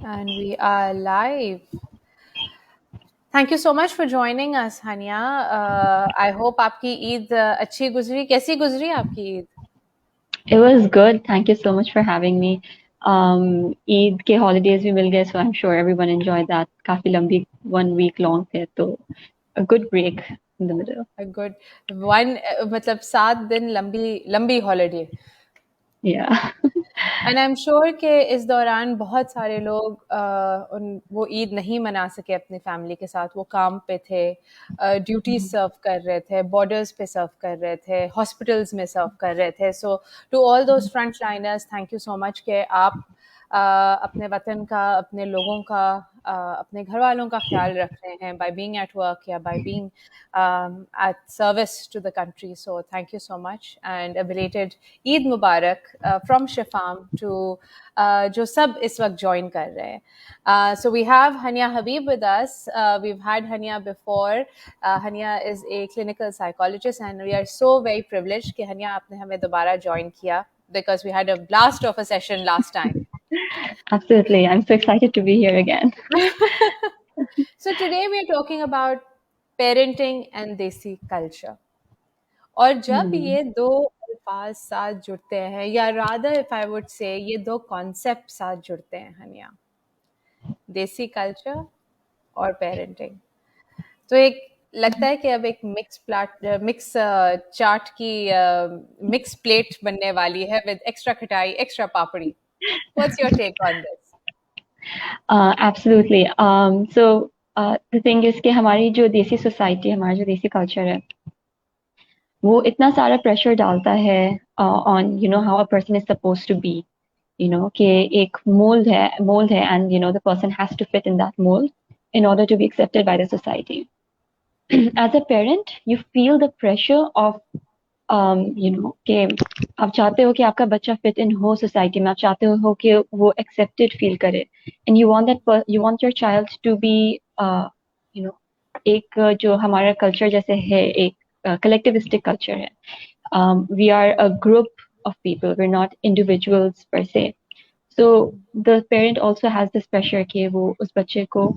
And we are live. Thank you so much for joining us, Hania. I hope आपकी ईद अच्छी गुजरी. कैसी गुजरी आपकी Eid? It was good. Thank you so much for having me. Eid के holidays भी मिल गए, so I'm sure everyone enjoyed that. काफी लंबी 1 week long थे, तो a good break in the middle. A good one. मतलब 7 दिन लंबी लंबी holiday. Yeah. And I am sure कि इस दौरान बहुत सारे लोग वो ईद नहीं मना सके अपनी फैमिली के साथ. वो काम पे थे, ड्यूटी सर्व कर रहे थे, बॉर्डर्स पे सर्व कर रहे थे, हॉस्पिटल्स में सर्व कर रहे थे. So to all those frontliners, thank you so much कि आप अपने वतन का, अपने लोगों का, अपने घर वालों का ख्याल रख रहे हैं बाय बीइंग एट वर्क या by being at service to the country. So thank you so much and a belated Eid Mubarak from Shifaam to जो सब इस वक्त join कर रहे हैं. So we have Hania Habib with us. We've had Hania before. Hania is a clinical psychologist and we are so very privileged कि Hania आपने हमें दोबारा join किया because we had a blast of a session last time. Absolutely. I'm so excited to be here again. So today we are talking about parenting and desi culture. और जब ये दो अल्फाज साथ जुड़ते हैं, या rather if I would say ये दो कॉन्सेप्ट साथ जुड़ते हैं हनिया, देसी कल्चर और पेरेंटिंग, तो एक लगता है कि अब एक मिक्स चाट की मिक्स प्लेट बनने वाली है विद एक्स्ट्रा खटाई, एक्स्ट्रा पापड़ी. What's your take on this? Absolutely. The thing is कि हमारी जो देसी सोसाइटी, हमारा जो देसी कल्चर है, वो इतना सारा प्रेशर डालता है on how a person is supposed to be. कि एक mold है and the person has to fit in that mold in order to be accepted by the society. As a parent, you feel the pressure of कि आप चाहते हो कि आपका बच्चा fit in हो society में, आप चाहते हो कि वो accepted feel करे, and you want your child to be एक जो हमारा culture जैसे है, एक collectivistic culture है. We are a group of people, we're not individuals per se. So the parent also has this pressure कि वो उस बच्चे को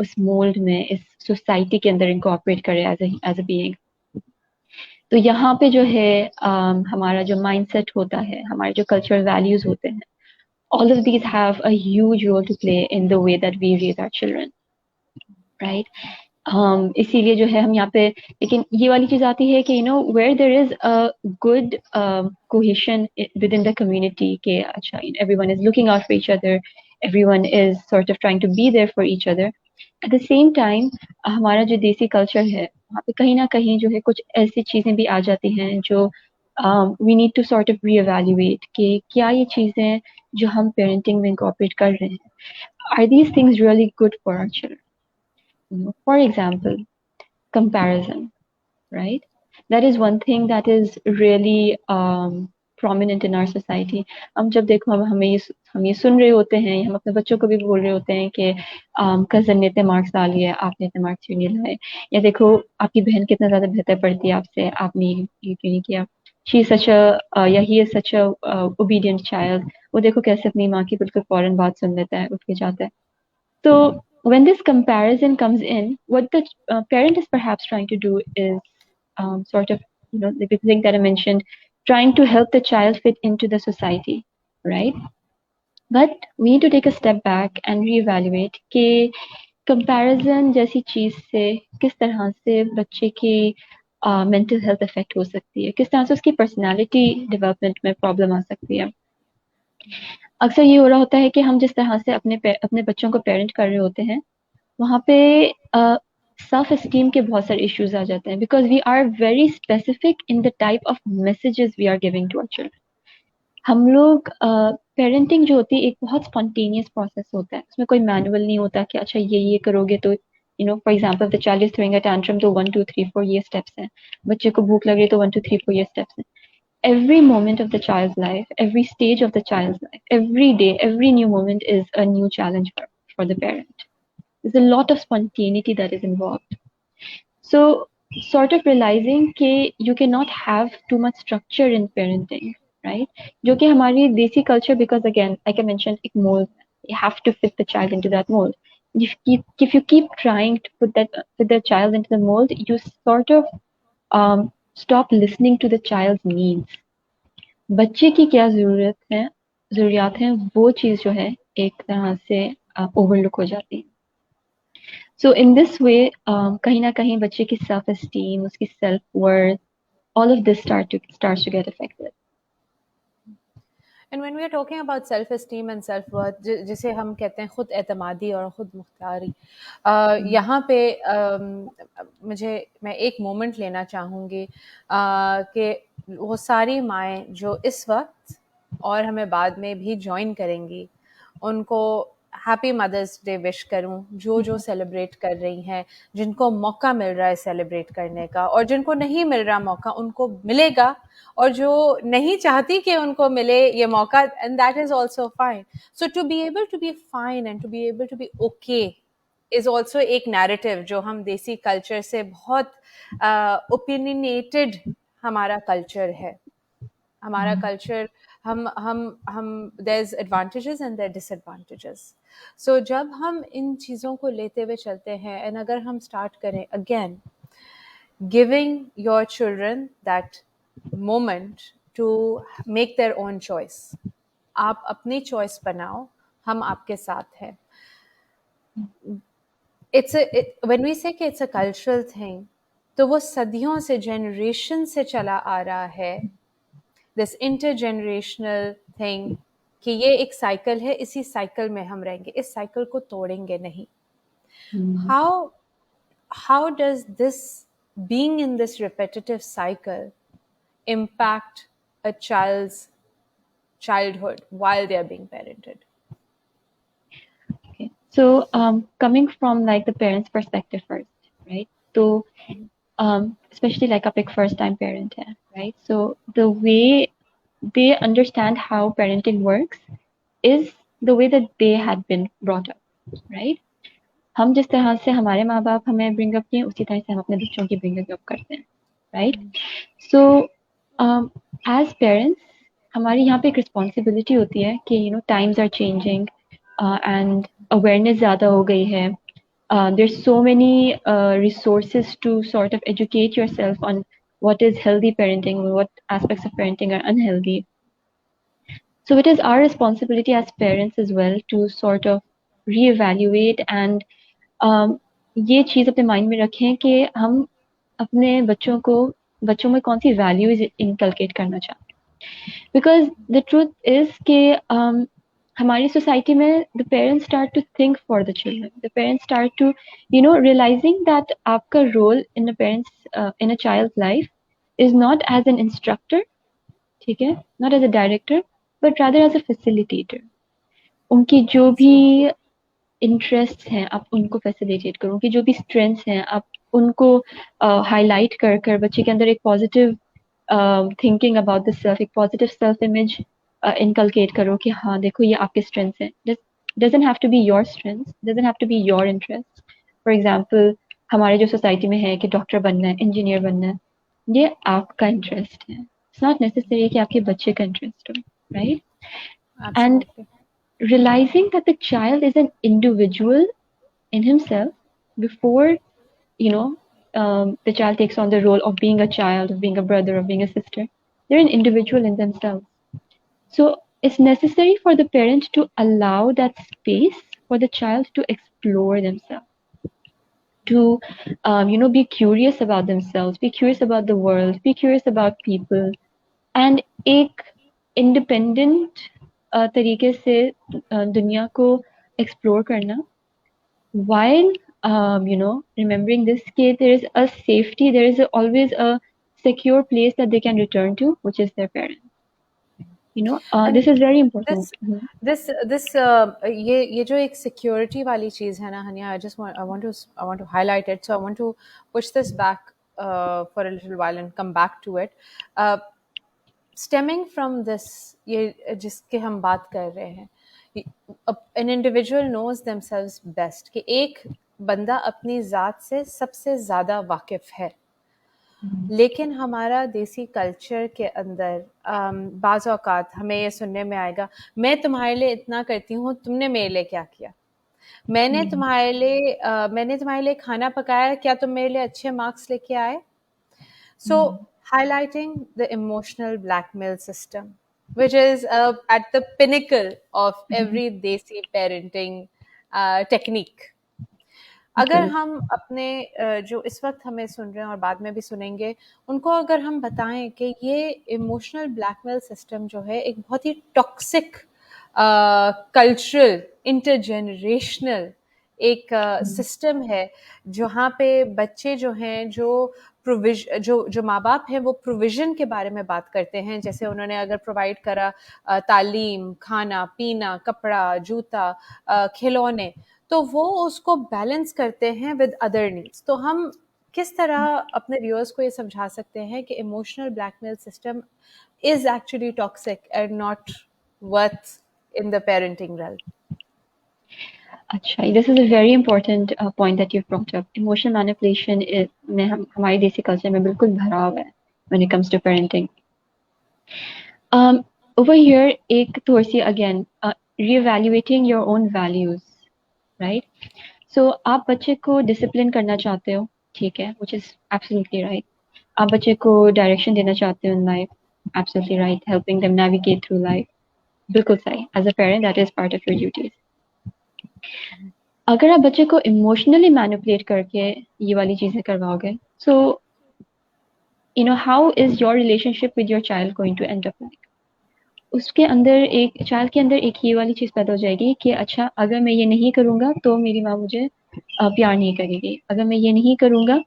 उस mold में, इस society के अंदर incorporate करे as a being. तो यहाँ पे जो है हमारा जो mindset होता है, हमारे जो cultural values होते हैं, all of these have a huge role to play in the way that we raise our children, right? इसीलिए जो है हम यहाँ पे, लेकिन ये वाली चीज आती है कि where there is a good cohesion within the community के अच्छा everyone is looking out for each other, everyone is sort of trying to be there for each other. At the same time हमारा जो देसी culture है, वहाँ पे कहीं ना कहीं जो है कुछ ऐसी चीजें भी आ जाती हैं जो we need to sort of reevaluate कि क्या ये चीजें जो हम parenting में incorporate कर रहे हैं, are these things really good for our children? For example, comparison, right? That is one thing that is really prominent in our society. हम जब देखो हम ये सुन रहे होते हैं, हम अपने बच्चों को भी बोल रहे होते हैं कि कजन ने इतने मार्क्स ला लिए, आपने इतने मार्क्स क्यों नहीं लाए, या देखो आपकी बहन कितना ज्यादा बेहतर पढ़ती है आपसे, आपने ये क्यों नहीं किया. She is such a या he is such a obedient child. वो देखो कैसे अपनी माँ की बिल्कुल फौरन बात सुन लेता है, उठ के जाता है. So when this comparison comes in, what the parent is perhaps trying to do is sort of, the big thing that I mentioned, trying to help the child fit into the society, right? But we need to take a step back and reevaluate कि comparison जैसी चीज से किस तरह से बच्चे की mental health affect हो सकती है, किस तरह से उसकी personality development में problem आ सकती है. अक्सर ये हो रहा होता है कि हम जिस तरह से अपने बच्चों को पेरेंट कर रहे होते हैं, वहाँ पे सेल्फ एस्टीम के बहुत सारे इश्यूज आ जाते हैं, because we are very specific in the type of messages we are giving to our children. हम लोग पेरेंटिंग जो होती है एक बहुत स्पॉन्टेनियस प्रोसेस होता है, उसमें कोई मैनुअल नहीं होता कि अच्छा ये करोगे तो for example the child is throwing a tantrum तो 1 2 3 4 ये स्टेप्स हैं, बच्चे को भूख लग रही तो 1 2 3 4 ये स्टेप्स हैं. Every moment of the child's life, every stage of the child's life, every day, every new moment is a new challenge for the parent. There's a lot of spontaneity that is involved. So sort of realizing that you cannot have too much structure in parenting, right? जो कि हमारी देसी culture, because again, like I mentioned, एक mold है, You have to fit the child into that mold. If you keep trying to put the child into the mold, you sort of stop listening to the child's needs. बच्चे की क्या ज़रूरियात हैं, वो चीज़ जो है एक तरह से ओवरलुक हो जाती है. So in this way, कहीं ना कहीं बच्चे की self esteem, उसकी self worth, all of this starts to get affected. And when we are talking about self esteem and self worth, जिसे हम कहते हैं खुद एतमादी और खुद मुख्तारी, यहाँ पे मैं एक मोमेंट लेना चाहूँगी कि वो सारी माएँ जो इस वक्त और हमें बाद में भी ज्वाइन करेंगी, उनको हैप्पी मदर्स डे विश करूं, जो सेलिब्रेट कर रही हैं, जिनको मौका मिल रहा है सेलिब्रेट करने का, और जिनको नहीं मिल रहा मौका उनको मिलेगा, और जो नहीं चाहती कि उनको मिले ये मौका, and that is also fine. So to be able to be fine and to be able to be okay is also एक नैरेटिव जो हम देसी कल्चर से बहुत ओपिनियनेटेड हमारा कल्चर है. हमारा कल्चर हम there's advantages and there are disadvantages. So जब हम इन चीज़ों को लेते हुए चलते हैं, and अगर हम स्टार्ट करें again giving your children that moment to make their own choice. आप अपनी choice बनाओ, हम आपके साथ हैं. When we say कि it's a cultural thing, तो वो सदियों से generation से चला आ रहा है. This intergenerational thing कि ये एक साइकिल है, इसी साइकिल में हम रहेंगे, इस साइकिल को तोड़ेंगे नहीं. How does this being in this repetitive cycle impact a child's childhood while they are being parented? Okay. So coming from like the parents' perspective first, right? So especially like a first time parent है, right? So the way they understand how parenting works is the way that they had been brought up, right? हम जिस तरह से हमारे माँ बाप हमें bring up किए, उसी तरह से हम अपने बच्चों की ब्रिंग अप करते हैं, राइट? सो एज पेरेंट्स हमारी यहाँ पे एक रिस्पॉन्सिबिलिटी होती है कि you know times are changing and awareness ज़्यादा हो गई है. There's so many resources to sort of educate yourself on what is healthy parenting, what aspects of parenting are unhealthy. So it is our responsibility as parents as well to sort of reevaluate and ये चीज़ अपने mind में रखें कि हम अपने बच्चों में कौन सी वैल्यूज इनकलकेट करना चाहते हैं. बिकॉज द ट्रूथ इज कि हमारी सोसाइटी में the parents start to think for the children. The parents start to you know realising that आपका role in in a child life is not as an instructor, ठीक है, not as a director, but rather as a facilitator. उनकी जो भी interest हैं आप उनको facilitate करो, कि जो भी स्ट्रेंथ्स हैं आप उनको हाईलाइट कर कर बच्चे के अंदर एक positive thinking about the self, एक पॉजिटिव सेल्फ इमेज इनकलकेट करो कि हाँ देखो ये आपके स्ट्रेंथ्स हैं. Doesn't have to be your strengths, doesn't have to be your interest. For example हमारे जो सोसाइटी में है कि डॉक्टर बनना है, इंजीनियर बनना है, ये आपका इंटरेस्ट है. इट्स नॉट नेसेसरी कि आपके बच्चे का इंटरेस्ट हो, right? And realizing that the child is an individual in himself before you know the child takes on the role of being a child, of being a brother, of being a sister. They're an individual in themselves. So it's necessary for the parent to allow that space for the child to explore themselves, to be curious about themselves, be curious about the world, be curious about people, and एक independent तरीके से दुनिया को explore करना, while remembering this कि there is a safety, there is always a secure place that they can return to, which is their parents. This is very important. This ये जो एक security वाली चीज़ है ना Haniyeh, I want to highlight it, so I want to push this back for a little while and come back to it. Stemming from this, ये जिसके हम बात कर रहे हैं, an individual knows themselves best कि एक बंदा अपनी ज़ात से सबसे ज़्यादा वाकिफ़ है. लेकिन हमारा देसी कल्चर के अंदर बाज़ औक़ात हमें ये सुनने में आएगा, मैं तुम्हारे लिए इतना करती हूँ, तुमने मेरे लिए क्या किया? मैंने तुम्हारे लिए खाना पकाया, क्या तुम मेरे लिए अच्छे मार्क्स लेके आए? So, highlighting the emotional blackmail system, which is at the pinnacle of every Desi parenting technique. अगर True. हम अपने जो इस वक्त हमें सुन रहे हैं और बाद में भी सुनेंगे, उनको अगर हम बताएं कि ये इमोशनल ब्लैकमेल सिस्टम जो है एक बहुत ही टॉक्सिक कल्चरल इंटरजेनरेशनल एक सिस्टम है, जहाँ पे बच्चे जो हैं जो माँ बाप हैं वो प्रोविजन के बारे में बात करते हैं, जैसे उन्होंने अगर प्रोवाइड करा तालीम, खाना पीना, कपड़ा, जूता, खिलौने, तो वो उसको बैलेंस करते हैं विद अदर नीड्स। तो हम किस तरह अपने व्यूअर्स को ये समझा सकते हैं कि emotional blackmail system is actually toxic and not worth in the parenting realm? अच्छा, this is a very important point that you've brought up. Emotional manipulation is में हमारी देसी कल्चर में बिल्कुल भरा हुआ है when it comes to parenting. Over here, एक थोड़ी सी again reevaluating your own values, right? So आप बच्चे को डिसिप्लिन करना चाहते हो, ठीक है, which is absolutely right. आप बच्चे को डायरेक्शन देना चाहते हो in life, absolutely right. Helping them navigate through life, बिल्कुल सही. As a parent, that is part of your duties. अगर आप बच्चे को इमोशनली मैनिपुलेट करके ये वाली चीजें करवाओगे, so you know how is your relationship with your child going to end up like? उसके अंदर एक चाइल्ड के अंदर एक ये वाली चीज पैदा हो जाएगी कि अच्छा, अगर मैं ये नहीं करूंगा तो मेरी माँ मुझे प्यार नहीं करेगी, अगर मैं ये नहीं करूंगा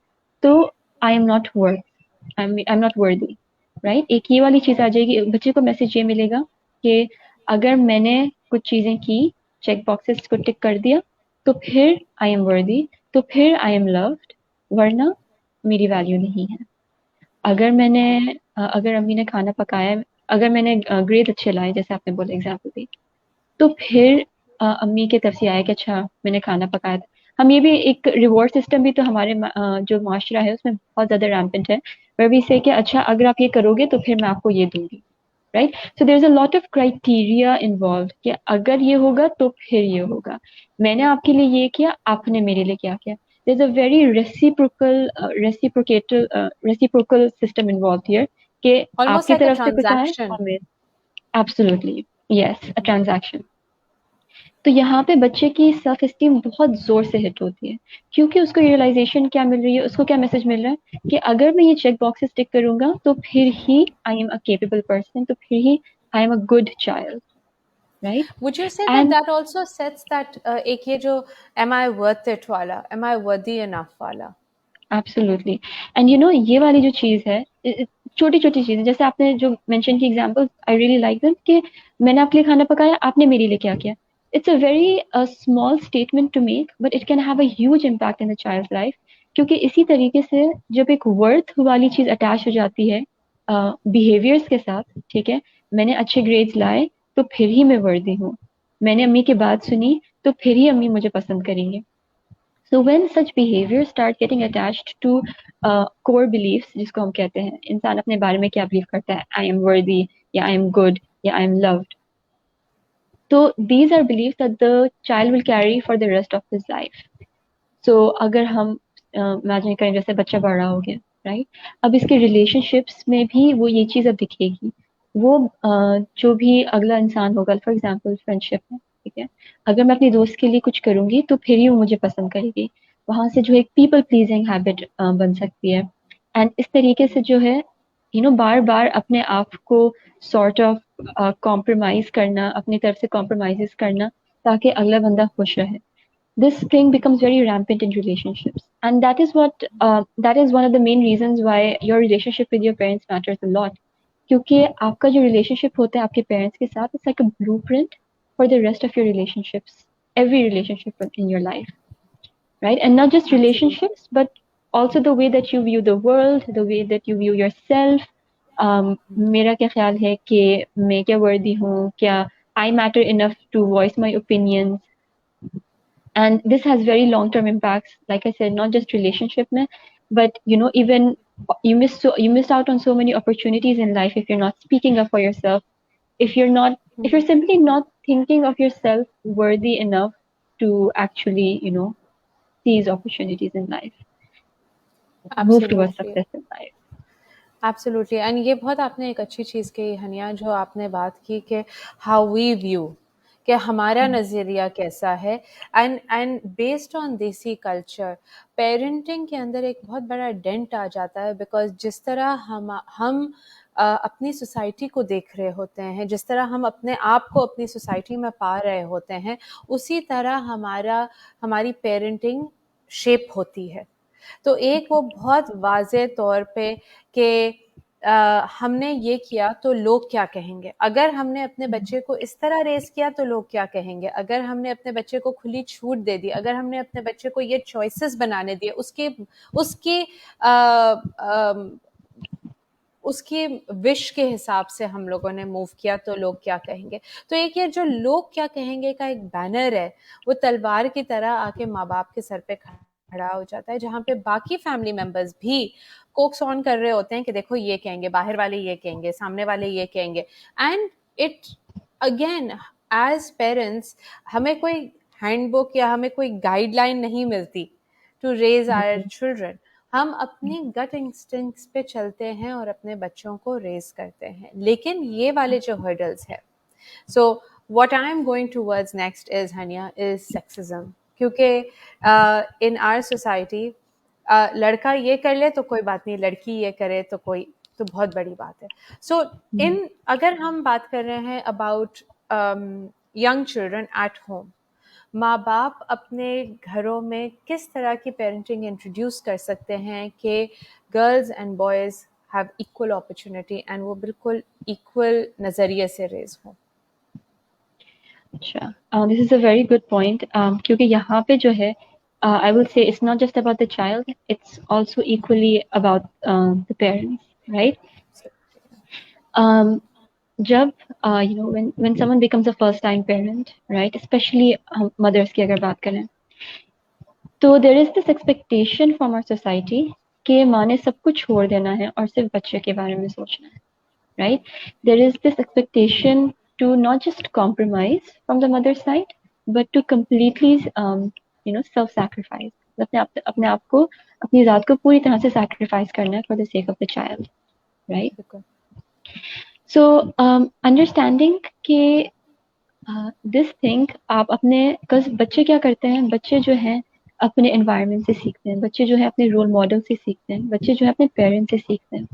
तो I am not worth I am not worthy, right? एक ये वाली चीज आ जाएगी, बच्चे को मैसेज ये मिलेगा कि अगर मैंने कुछ चीजें की, चेक बॉक्सेस को टिक कर दिया, तो फिर आई एम वर्दी, तो फिर आई एम लव्ड, वरना मेरी वैल्यू नहीं है। अगर अम्मी ने खाना पकाया, अगर मैंने ग्रेड अच्छे लाए, जैसे आपने बोला एग्जाम्पल दी, तो फिर अम्मी की तरफ से आया कि अच्छा मैंने खाना पकाया था। हम ये भी एक रिवॉर्ड सिस्टम भी तो हमारे जो माशरा है उसमें बहुत ज्यादा रैम्पेंट है, वह भी से कि अच्छा अगर आप ये करोगे तो फिर मैं आपको ये दूंगी, right? So there is a lot of criteria involve कि अगर ये होगा तो फिर ये होगा, मैंने आपके लिए ये किया, आपने मेरे लिए क्या किया। there's a very reciprocal system involved here कि Almost आपके like a तरफ से कुछ आए transaction. और मेरे, एब्सोल्युटली यस, अ ट्रांजैक्शन। तो यहाँ पे बच्चे की सेल्फ एस्टीम बहुत जोर से हिट होती है, क्योंकि उसको रियलाइजेशन क्या मिल रही है, उसको क्या मैसेज मिल रहा है कि अगर मैं ये चेक बॉक्सेस टिक करूंगा तो फिर ही I am a capable person, तो फिर ही I am a good child, right? Would you say that and that also sets that एक ये जो am I worth it वाला, am I worthy enough वाला? एब्सोल्युटली, एंड यू नो ये वाली जो चीज है, छोटी छोटी चीजें, जैसे आपने जो मेंशन की example, I really like them कि मैंने आपके लिए खाना पकाया, आपने मेरे लिए क्या किया। It's a very small statement to make, but it can have a huge impact in the child life, क्योंकि इसी तरीके से जब एक वर्थ वाली चीज अटैच हो जाती है बिहेवियर्स के साथ, ठीक है, मैंने अच्छे ग्रेड्स लाए तो फिर ही मैं वर्दी हूँ, मैंने अम्मी की बात सुनी तो फिर ही अम्मी मुझे पसंद करेंगे। So when such behaviors start getting attached to core beliefs, जिसको हम कहते हैं इंसान अपने बारे में क्या बिलीव करता है, I am worthy या I am good या I am loved, तो these are beliefs that the child will carry for the rest of his life. So अगर हम इमेजिन करें जैसे बच्चा बड़ा हो गया, राइट, अब इसके रिलेशनशिप्स में भी वो ये चीज अब दिखेगी। वो जो भी अगला इंसान होगा, फॉर एग्जांपल फ्रेंडशिप में, ठीक है, अगर मैं अपनी दोस्त के लिए कुछ करूंगी तो फिर ही वो मुझे पसंद करेगी, वहां से जो एक पीपल प्लीजिंग हैबिट बन सकती है। एंड इस तरीके से जो है, यू नो, बार बार अपने आप को सॉर्ट ऑफ कॉम्प्रोमाइज करना, अपनी तरफ से कॉम्प्रोमाइजेस करना, ताकि अगला बंदा खुश रहे। This thing becomes very rampant in relationships, and that is one of the main reasons why your relationship with your parents matters a lot, क्योंकि आपका जो relationship होता है आपके parents के साथ, it's like a blueprint for the rest of your relationships, every relationship in your life, right? And not just Absolutely. relationships, but also the way that you view the world, the way that you view yourself. मेरा क्या ख्याल है कि मैं क्या worthy हूँ, क्या I matter enough to voice my opinions, and this has very long term impacts, like I said, not just relationship mein, but even you missed out on so many opportunities in life if you're not speaking up for yourself, if you're simply not thinking of yourself worthy enough to actually seize opportunities in life, move towards absolutely, success in life. Absolutely and ये बहुत आपने एक अच्छी चीज़ कही Haniyeh, जो आपने बात की कि हाउ वी व्यू, कि हमारा नज़रिया कैसा है। एंड बेस्ड ऑन देसी कल्चर, पेरेंटिंग के अंदर एक बहुत बड़ा डेंट आ जाता है, बिकॉज जिस तरह हम अपनी सोसाइटी को देख रहे होते हैं, जिस तरह हम अपने आप को अपनी सोसाइटी में पा रहे होते हैं, उसी तरह हमारी पेरेंटिंग शेप होती है। तो एक वो बहुत वाज़े तौर पे कि हमने ये किया तो लोग क्या कहेंगे, अगर हमने अपने बच्चे को इस तरह रेस किया तो लोग क्या कहेंगे, अगर हमने अपने बच्चे को खुली छूट दे दी, अगर हमने अपने बच्चे को ये चॉइसेस बनाने दिए, उसके उसकी उसकी विश के हिसाब से हम लोगों ने मूव किया तो लोग क्या कहेंगे। तो एक ये जो लोग क्या कहेंगे का एक बैनर है, वो तलवार की तरह आके माँ बाप के सर पे खड़ा हो जाता है, जहाँ पे बाकी फैमिली मेंबर्स भी कोक्स ऑन कर रहे होते हैं कि देखो ये कहेंगे, बाहर वाले ये कहेंगे, सामने वाले ये कहेंगे। And it again, as parents, हमें कोई हैंडबुक या हमें कोई गाइडलाइन नहीं मिलती टू रेज आवर बिल्कुल। चिल्ड्रन। हम अपने गट इंस्टिंक्ट्स पे चलते हैं और अपने बच्चों को रेज करते हैं, लेकिन ये वाले जो हर्डल्स है, सो what I am going towards next is Hania is sexism, क्योंकि in our society लड़का ये कर ले तो कोई बात नहीं, लड़की ये करे तो बहुत बड़ी बात है। सो इन अगर हम बात कर रहे हैं about young children at home, माँ बाप अपने घरों में किस तरह की पेरेंटिंग इंट्रोड्यूस कर सकते हैं कि girls and boys have equal opportunity and वो बिल्कुल इक्वल नज़रिए से रेज हों। अच्छा, this is a very good point, क्योंकि यहाँ पे जो है I will say it's not just about the child, it's also equally about the parents, right? जब when someone becomes a first time parent, right, especially mothers की अगर बात करें, तो there is this expectation from our society कि माँ ने सब कुछ छोड़ देना है और सिर्फ बच्चे के बारे में सोचना है, right? There is this expectation to not just compromise from the mother's side, but to completely, self-sacrifice. अपने आप को, अपनी ज़ात को पूरी तरह से sacrifice करना है for the sake of the child, right? So, understanding कि this thing आप अपने, because बच्चे क्या करते हैं, बच्चे जो हैं अपने environment से सीखते हैं, बच्चे जो है अपने role model से सीखते हैं, बच्चे जो है अपने parents से सीखते हैं।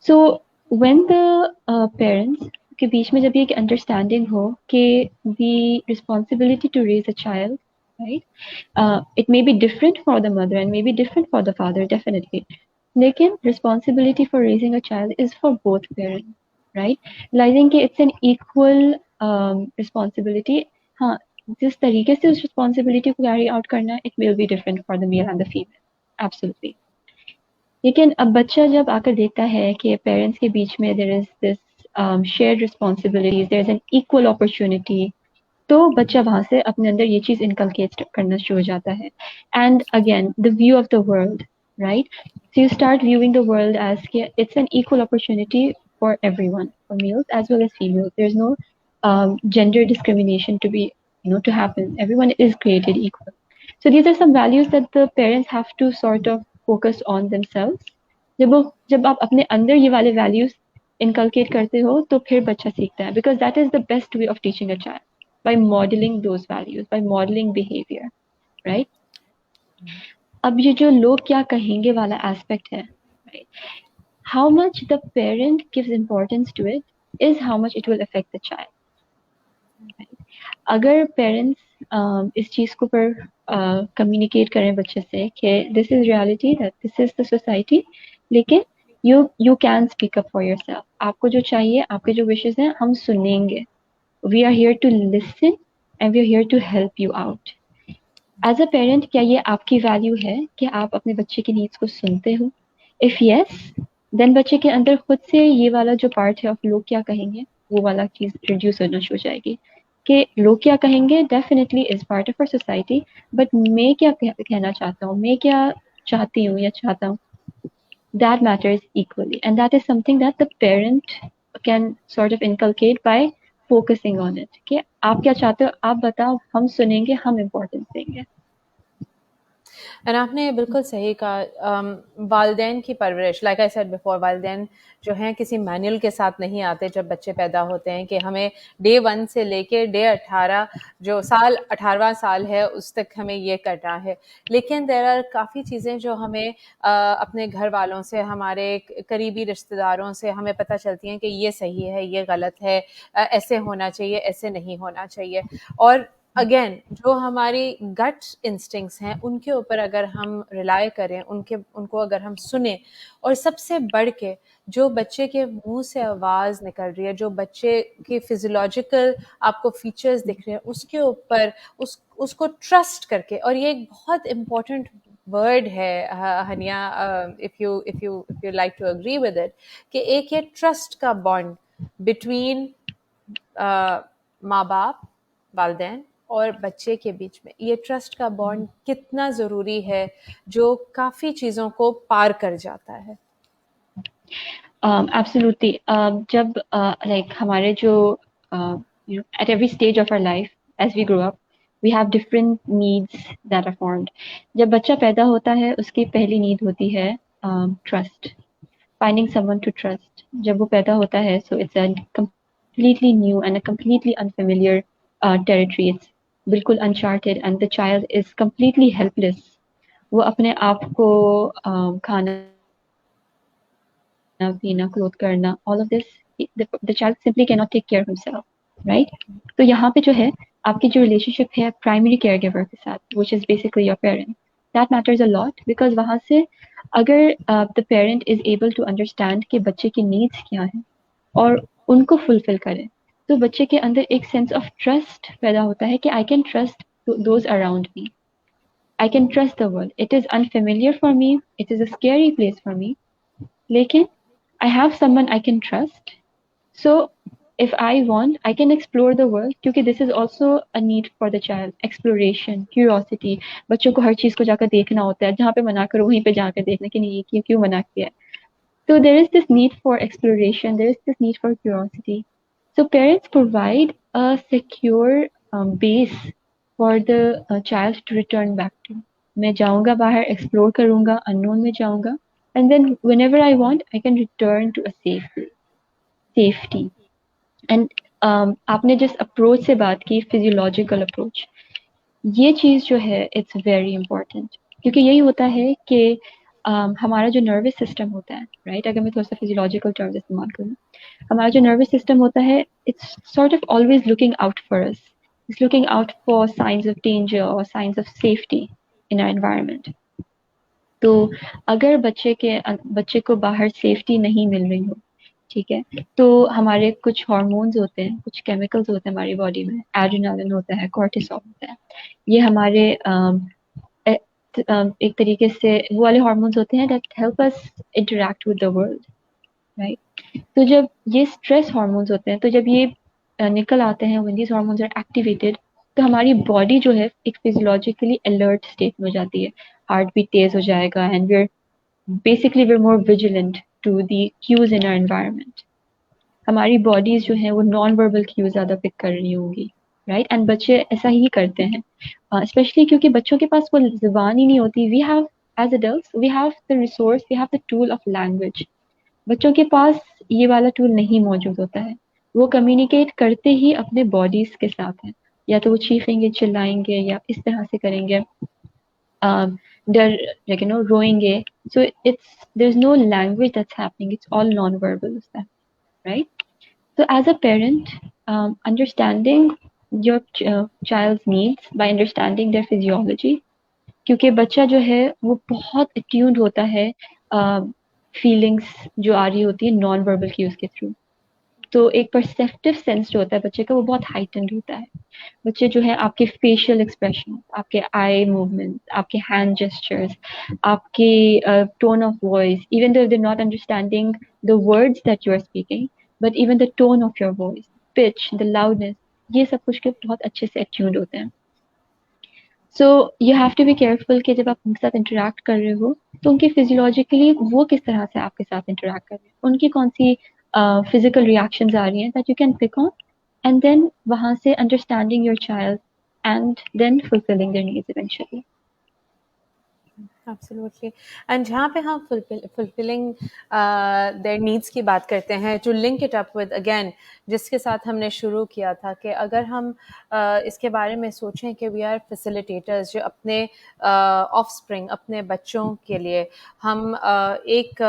So when the parents के बीच में जब ये understanding हो कि the responsibility to raise a child, right, it may be different for the mother and may be different for the father, definitely, लेकिन responsibility for raising a child is for both parents, right? Realizing कि it's an equal responsibility. हाँ, जिस तरीके से उस responsibility को carry out करना है, it will be different for the male and the female, absolutely. लेकिन अब बच्चा जब आकर देखता है कि पेरेंट्स के बीच में there is this shared responsibilities, there is an equal opportunity, तो बच्चा वहां से अपने अंदर ये चीज इनकलकेट करना शुरू हो जाता है। And again the view of the world, right? So you start viewing the world as कि it's an equal opportunity for everyone, for males as well as females, there is no gender discrimination to be, to happen. Everyone is created equal. So these are some values that the parents have to sort of focus on themselves. जब आप अपने अंदर ये वाले values inculcate करते हो तो फिर बच्चा सीखता है, because that is the best way of teaching a child, by modeling those values, by modeling behavior, right? अब ये जो लोग क्या कहेंगे वाला aspect है, right? How much the parent gives importance to it is how much it will affect the child. अगर parents इस चीज को पर कम्युनिकेट करें बच्चे से कि this is reality, that this is the society, लेकिन you can speak up for yourself, आपको जो चाहिए, आपके जो विशेस हैं, हम सुनेंगे, we are here to listen and we are here to help you out. As a parent, क्या ये आपकी वैल्यू है कि आप अपने बच्चे की नीड्स को सुनते हो? इफ यस, देन बच्चे के अंदर खुद से ये वाला जो पार्ट है ऑफ लोग क्या कहेंगे, वो वाला चीज रिड्यूस होना शुरू हो जाएगी कि लोग क्या कहेंगे definitely is part of our society, but मैं क्या कहना चाहता हूँ, मैं क्या चाहती हूँ या चाहता हूँ, that matters equally, and that is something that the parent can sort of inculcate by focusing on it कि आप क्या चाहते हो, आप बताओ, हम सुनेंगे, हम इम्पोर्टेंस देंगे. एंड आपने बिल्कुल सही कहा, वालदेन की परवरिश, लाइक आई सेड बिफोर, वालदेन जो हैं किसी मैनुअल के साथ नहीं आते जब बच्चे पैदा होते हैं कि हमें डे 1 से लेके डे 18, जो साल 18वां साल है उस तक हमें ये करना है. लेकिन देयर आर काफ़ी चीज़ें जो हमें अपने घर वालों से, हमारे करीबी रिश्तेदारों से हमें पता चलती हैं कि ये सही है, ये गलत है, ऐसे होना चाहिए, ऐसे नहीं होना चाहिए. और अगेन जो हमारी गट इंस्टिंक्ट्स हैं उनके ऊपर अगर हम रिलाय करें, उनको अगर हम सुने, और सबसे बढ़ के जो बच्चे के मुंह से आवाज़ निकल रही है, जो बच्चे के फिजियोलॉजिकल आपको फीचर्स दिख रहे हैं, उसके ऊपर उसको ट्रस्ट करके, और ये एक बहुत इम्पोर्टेंट वर्ड है Hania, if you like to agree with it, कि एक ये ट्रस्ट का बॉन्ड बिटवीन माँ बाप, वालदैन और बच्चे के बीच में, ये ट्रस्ट का बॉन्ड कितना ज़रूरी है जो काफ़ी चीज़ों को पार कर जाता है. Absolutely. जब like हमारे जो at every stage of our life as we grow up, we have different needs that are formed. जब बच्चा पैदा होता है उसकी पहली नीड होती है trust, finding someone to trust. जब वो पैदा होता है, so it's a completely new and a completely unfamiliar territory. It's बिल्कुल uncharted and the child is completely helpless. वो अपने आप को खाना पीना, क्लोथ करना, all of this, the child simply cannot take care of himself, right? तो यहाँ पे जो है आपकी जो relationship है primary caregiver के साथ, which is basically your parent, that matters a lot because वहाँ से अगर the parent is able to understand कि बच्चे की needs क्या हैं और उनको fulfill करे, तो बच्चे के अंदर एक sense of trust पैदा होता है कि I can trust those around me. I can trust the world. It is unfamiliar for me. It is a scary place for me. लेकिन I have someone I can trust. So if I want, I can explore the world क्योंकि this is also a need for the child. Exploration, curiosity. बच्चों को हर चीज को जाकर देखना होता है, जहाँ पे मना करो वहीं पे जाकर देखना कि नहीं ये क्यों मना किया है. So there is this need for exploration. There is this need for curiosity. So parents provide a secure base for the child to return back to. मैं जाऊंगा बाहर, explore करूंगा, unknown में जाऊंगा, and then whenever I want, I can return to a safe place. Safety. And आपने जिस approach से बात की, फिजियोलॉजिकल अप्रोच, ये चीज जो है इट्स वेरी इंपॉर्टेंट क्योंकि यही होता है कि हमारा जो नर्वस सिस्टम होता है, राइट, अगर मैं थोड़ा सा फिजियोलॉजिकल टर्म्स इस्तेमाल करूँ, हमारा जो नर्वस सिस्टम होता है it's sort of always looking out for us, it's looking out for signs of danger और signs of safety in our environment. तो अगर बच्चे को बाहर सेफ्टी नहीं मिल रही हो, ठीक है, तो हमारे कुछ हार्मोन्स होते हैं, कुछ केमिकल्स होते हैं हमारी बॉडी में, एड्रेनालिन होता है, कोर्टिसोल होता है, ये हमारे एक तरीके से वो वाले हार्मोन्स होते हैं that help us interact with the world, right. तो जब ये स्ट्रेस हार्मोन्स होते हैं, तो जब ये निकल आते हैं, when these hormones are activated, तो हमारी बॉडी जो है एक फिजियोलॉजिकली अलर्ट स्टेट में हो जाती है, हार्ट बीट तेज हो जाएगा and we are more vigilant to the cues in our environment. हमारी बॉडीज जो है वो नॉन वर्बल क्यूज ज्यादा पिक कर रही होंगी, राइट, एंड बच्चे ऐसा ही करते हैं, स्पेशली क्योंकि बच्चों के पास वो जुबान ही नहीं होती. We have as adults we have the resource, we have the tool of language. बच्चों के पास ये वाला टूल नहीं मौजूद होता है. वो कम्युनिकेट करते ही अपने बॉडीज के साथ है, या तो वो चीखेंगे, चिल्लाएंगे, या इस तरह से करेंगे, डर, like you know, रोएंगे. So there's no language that's happening, it's all non-verbal, right? So as a parent, understanding your child's needs by understanding their physiology, क्योंकि बच्चा जो है वो बहुत attuned होता है फीलिंग्स जो आ रही होती है नॉन वर्बल क्यूज के थ्रू. तो एक परसेप्टिव सेंस जो होता है बच्चे का वो बहुत हाइटेंड होता है. बच्चे जो है आपके फेशियल एक्सप्रेशन, आपके आई मूवमेंट, आपके हैंड जेस्चर्स, आपके tone of voice, even though they not understanding the words that you are speaking, but even the tone of your voice, pitch, the loudness, ये सब कुछ के बहुत अच्छे से अट्यून्ड होते हैं. So you have to be careful कि जब आप उनके साथ इंटरेक्ट कर रहे हो तो उनकी फिजियोलॉजिकली वो किस तरह से आपके साथ इंटरेक्ट कर रहे हैं, उनकी कौन सी फिजिकल रिएक्शंस आ रही हैं that you can pick on, and then वहां से understanding your child and then fulfilling their needs eventually. Absolutely. And जहाँ पे हम फुलफिलिंग देयर नीड्स की बात करते हैं, to link it up with again जिसके साथ हमने शुरू किया था, कि अगर हम इसके बारे में सोचें कि वी आर फैसिलिटेटर्स, जो अपने ऑफस्प्रिंग, अपने बच्चों के लिए हम एक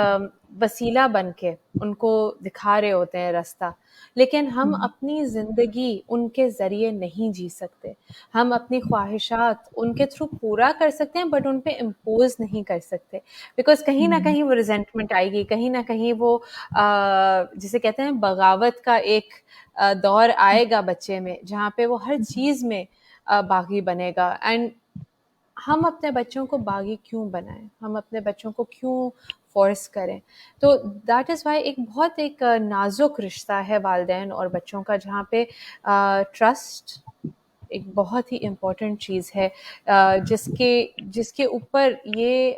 वसीला बन के उनको दिखा रहे होते हैं रास्ता, लेकिन हम अपनी ज़िंदगी उनके ज़रिए नहीं जी सकते। हम अपनी ख्वाहिशात उनके थ्रू पूरा कर सकते हैं, बट उन पे इम्पोज नहीं कर सकते, बिकॉज कहीं ना कहीं वो रिजेंटमेंट आएगी, कहीं ना कहीं वो जिसे कहते हैं बगावत का एक दौर आएगा बच्चे में, जहाँ पे वो हर चीज़ में बागी बनेगा। एंड हम अपने बच्चों को बागी क्यों बनाएं, हम अपने बच्चों को क्यों फोर्स करें? तो दैट इज़ वाई एक नाजुक रिश्ता है वालिदैन और बच्चों का, जहाँ पे ट्रस्ट एक बहुत ही इम्पोर्टेंट चीज़ है, जिसके जिसके ऊपर ये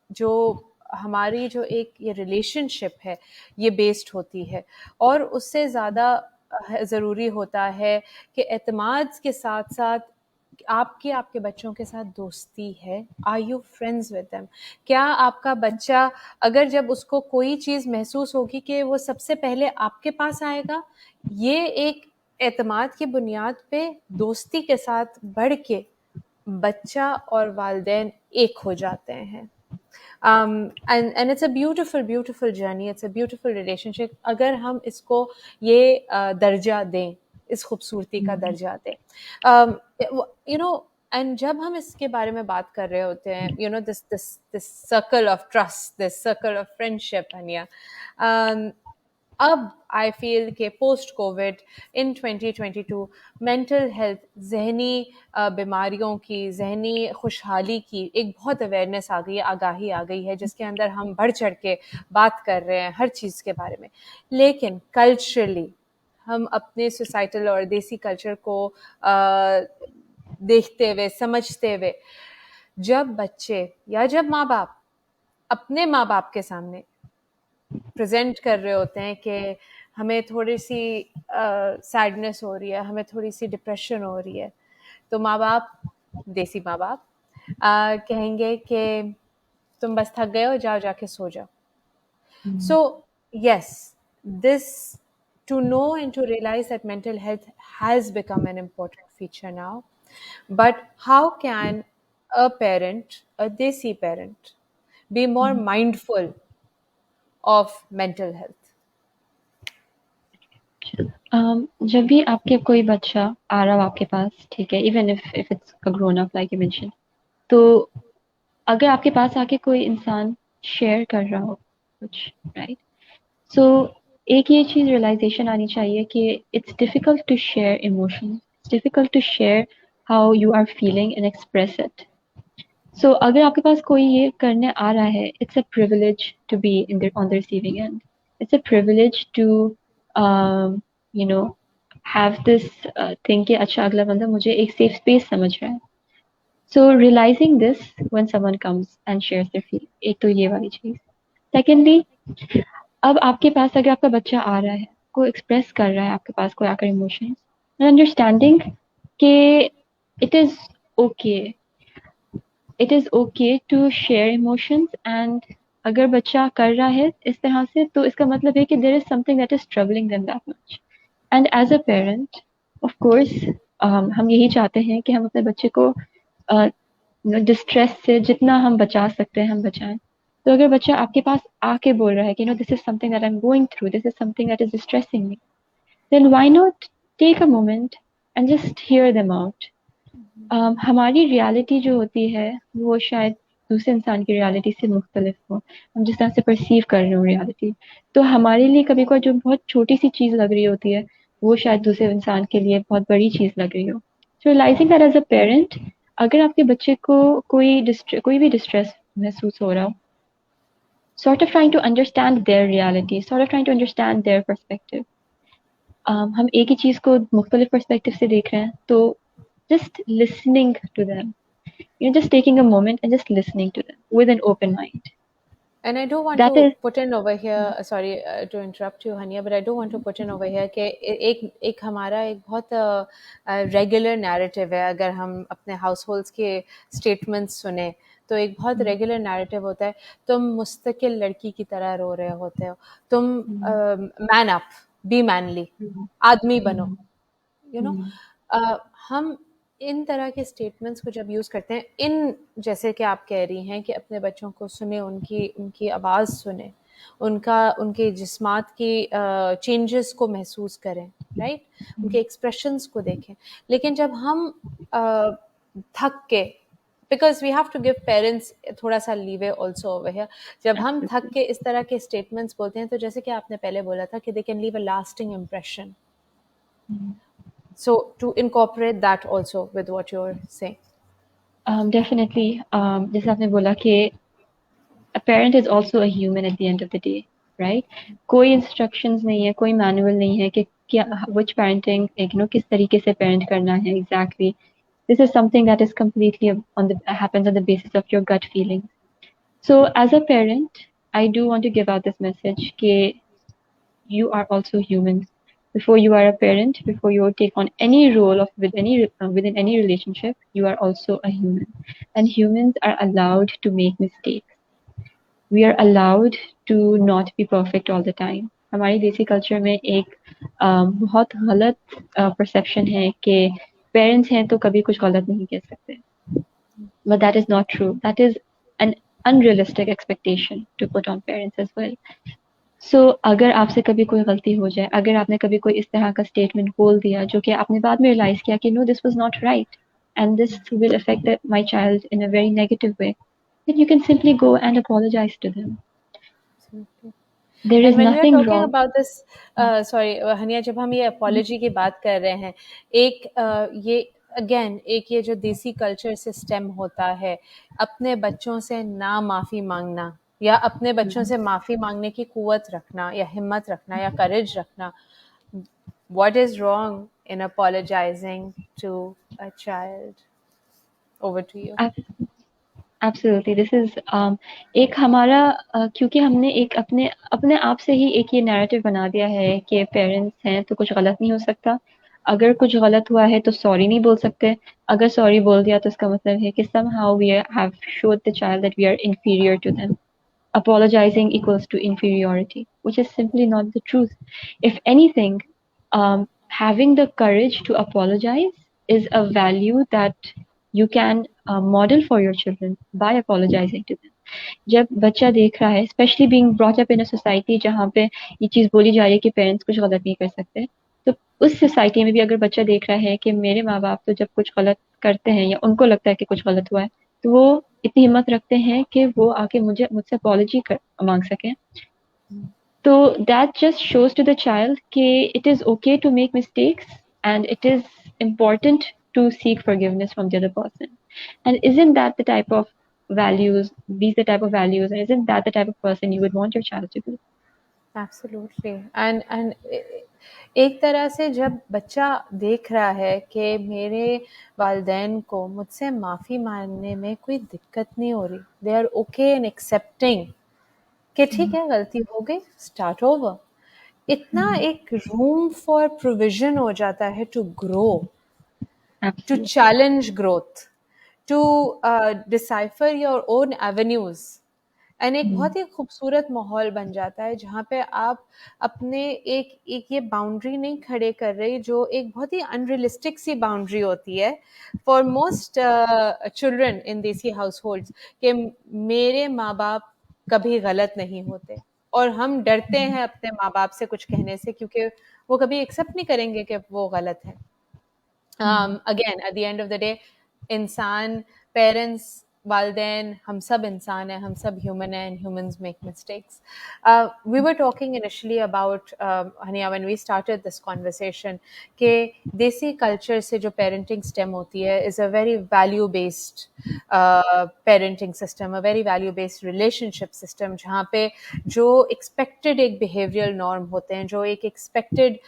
जो हमारी जो एक ये रिलेशनशिप है ये बेस्ड होती है। और उससे ज़्यादा ज़रूरी होता है कि एतमाद के साथ साथ आपकी आपके बच्चों के साथ दोस्ती है। Are you friends with them? क्या आपका बच्चा, अगर जब उसको कोई चीज़ महसूस होगी कि वो सबसे पहले आपके पास आएगा, ये एक एतमाद की बुनियाद पे दोस्ती के साथ बढ़ के बच्चा और वालिदैन एक हो जाते हैं। And it's a beautiful journey, it's a beautiful relationship, अगर हम इसको ये दर्जा दें, इस खूबसूरती का दर्जा दें। यू नो एंड जब हम इसके बारे में बात कर रहे होते हैं, you know this circle of trust, this circle of friendship, Haniyeh, अब आई फील के पोस्ट कोविड इन 2022 मेंटल हेल्थ, जहनी बीमारियों की, जहनी खुशहाली की एक बहुत अवेयरनेस आ गई है, आगाही आ गई है, जिसके अंदर हम बढ़ चढ़ के बात कर रहे हैं हर चीज़ के बारे में। लेकिन कल्चरली हम अपने सोसाइटल और देसी कल्चर को देखते हुए, समझते हुए, जब बच्चे या जब माँ बाप अपने माँ बाप के सामने प्रेजेंट कर रहे होते हैं कि हमें थोड़ी सी सैडनेस हो रही है, हमें थोड़ी सी डिप्रेशन हो रही है, तो माँ बाप, देसी माँ बाप कहेंगे कि तुम बस थक गए हो, जाओ जाके सो जाओ। सो yes, this, to know and to realize that mental health has become an important feature now, but how can a parent, a desi parent, be more mindful of mental health? जब भी आपके कोई बच्चा आ रहा हो आपके पास, ठीक है, even if it's a grown up like you mention, तो अगर आपके पास आके कोई इंसान शेयर कर रहा हो कुछ, राइट, सो एक ये चीज रियलाइजेशन आनी चाहिए कि it's difficult to share emotions, it's difficult to share how you are feeling and express it. So अगर आपके पास कोई ये करने आ रहा है, it's a privilege to be in on the receiving end. It's a privilege to you know have this thing कि अच्छा अगला बंदा मुझे एक सेफ स्पेस समझ रहा है. So realizing this when someone comes and shares their feeling, एक तो ये वाली चीज. सेकेंडली, अब आपके पास अगर आपका बच्चा आ रहा है, कोई एक्सप्रेस कर रहा है आपके पास कोई आकर इमोशंस, अंडरस्टैंडिंग कि it is okay, it is okay to share emotions, and अगर बच्चा कर रहा है इस तरह से तो इसका मतलब है कि there is something that is troubling them that much. And as a parent of course हम यही चाहते हैं कि हम अपने बच्चे को डिस्ट्रेस से जितना हम बचा सकते हैं हम बचाएं. तो अगर बच्चा आपके पास आके बोल रहा है कि no this is something that I am going through, this is something that is distressing me, then why not take a moment and just hear them out. हमारी रियलिटी जो होती है वो शायद दूसरे इंसान की रियलिटी से मुख्तलिफ हो, हम जिस तरह से परसीव कर रहे हो रियलिटी, तो हमारे लिए कभी कभी जो बहुत छोटी सी चीज लग रही होती है वो शायद दूसरे इंसान के लिए बहुत बड़ी चीज लग रही हो. So realizing that as a parent, अगर आपके बच्चे को कोई भी डिस्ट्रेस महसूस हो रहा हो, sort of trying to understand their reality, sort of trying to understand their perspective. हम एक ही चीज को मुख्तलिफ पर्सपेक्टिव से देख रहे हैं, तो just listening to them, just taking a moment and just listening to them with an open mind. And I do want That to is, put in over here, sorry to interrupt you, Hania, but I do want to put in over here कि एक हमारा एक बहुत regular narrative है. अगर हम अपने house holds के स्टेटमेंट्स सुने तो एक बहुत रेगुलर नैरेटिव होता है, तुम मुस्तकिल लड़की की तरह रो रहे होते हो, तुम मैन अप, बी मैनली, आदमी बनो, यू नो. हम इन तरह के स्टेटमेंट्स को जब यूज़ करते हैं, इन जैसे कि आप कह रही हैं कि अपने बच्चों को सुने, उनकी उनकी आवाज़ सुने, उनके जिस्मात की चेंजेस को महसूस करें, राइट, उनके एक्सप्रेशंस को देखें. लेकिन जब हम थक के, because we have to give parents थोड़ा सा लीवे ऑल्सो ओवर हियर, जब हम थक के इस तरह के स्टेटमेंट्स बोलते हैं, तो जैसे कि आपने पहले बोला था कि they can leave a lasting impression. So to incorporate that also with what you're saying. Definitely, जैसे आपने बोला कि a parent is also a human at the end of the day, right? कोई instructions नहीं है, कोई manual नहीं है कि क्या which parenting, किस तरीके से parent करना है exactly. This is something that is completely on the happens on the basis of your gut feelings. So as a parent, I do want to give out this message that you are also humans. Before you are a parent, before you take on any role of within any relationship, you are also a human, and humans are allowed to make mistakes. We are allowed to not be perfect all the time. हमारी desi culture में एक बहुत गलत perception है कि parents हैं तो कभी कुछ गलत नहीं कह सकते. But that is not true. That is an unrealistic expectation to put on parents as well. So अगर आपसे कभी कोई गलती हो जाए, अगर आपने कभी कोई इस तरह का स्टेटमेंट बोल दिया जो कि आपने बाद में रियलाइज किया कि no, this was not right and this will affect my child in a very negative way, then you can simply go and apologize to them. There is And when we are nothing talking wrong. about this, sorry, Haniyeh, जब हम ये apology की बात कर रहे हैं, ये again एक ये जो देसी कल्चर से स्टेम होता है, अपने बच्चों से ना माफ़ी मांगना या अपने बच्चों से माफ़ी मांगने की कुव्वत रखना या हिम्मत रखना या करेज रखना. What is wrong in apologizing to a child? Over to you. Absolutely, this is एक हमारा क्योंकि हमने एक अपने अपने आप से ही एक ये नैरेटिव बना दिया है कि पेरेंट्स हैं तो कुछ गलत नहीं हो सकता. अगर कुछ गलत हुआ है तो सॉरी नहीं बोल सकते. अगर सॉरी बोल दिया तो इसका मतलब है कि somehow we have showed the child that we are inferior to them. Apologizing equals to inferiority, which is simply not the truth. If anything, having the courage to apologize is a value that you can model for your children by apologizing to them. जब बच्चा देख रहा है, specially being brought up in a society जहाँ पे ये चीज बोली जा रही है कि पेरेंट्स कुछ गलत नहीं कर सकते, तो उस सोसाइटी में भी अगर बच्चा देख रहा है कि मेरे माँ बाप तो जब कुछ गलत करते हैं या उनको लगता है कि कुछ गलत हुआ है, तो वो इतनी हिम्मत रखते हैं कि वो आके मुझसे अपॉलॉजी मांग सकें. तो that just shows to the child कि it is okay to make mistakes and it is important to seek forgiveness from the other person. And isn't that the type of values, these the type of values, and isn't that the type of person you would want your child to be? Absolutely. And एक तरह से जब बच्चा देख रहा है कि मेरे वालिदैन को मुझसे माफ़ी मांगने में कोई दिक्कत नहीं हो रही, they are okay in accepting कि ठीक है, गलती हो गई, स्टार्ट ओवर, इतना एक रूम फॉर प्रोविजन हो जाता है to grow, to Absolutely. challenge growth, to decipher your own avenues. And एक बहुत ही खूबसूरत माहौल बन जाता है जहाँ पे आप अपने एक एक ये बाउंड्री नहीं खड़े कर रहे जो एक बहुत ही अनरियलिस्टिक सी बाउंड्री होती है फॉर मोस्ट चिल्ड्रन इन देसी हाउस होल्ड्स कि मेरे माँ बाप कभी गलत नहीं होते, और हम डरते हैं अपने माँ बाप से कुछ कहने से क्योंकि वो कभी एक्सेप्ट नहीं करेंगे कि वो गलत है. Again, at the end of the day, इंसान, पेरेंट्स, वालदेन, हम सब इंसान हैं, हम सब ह्यूमन हैं, and humans make mistakes. We were talking initially about, Hania, when we started this conversation, कि देसी culture से जो parenting stem होती है is a very value-based parenting system, a very value-based relationship system, जहाँ पे जो expected एक behavioral norm होते हैं, जो एक expected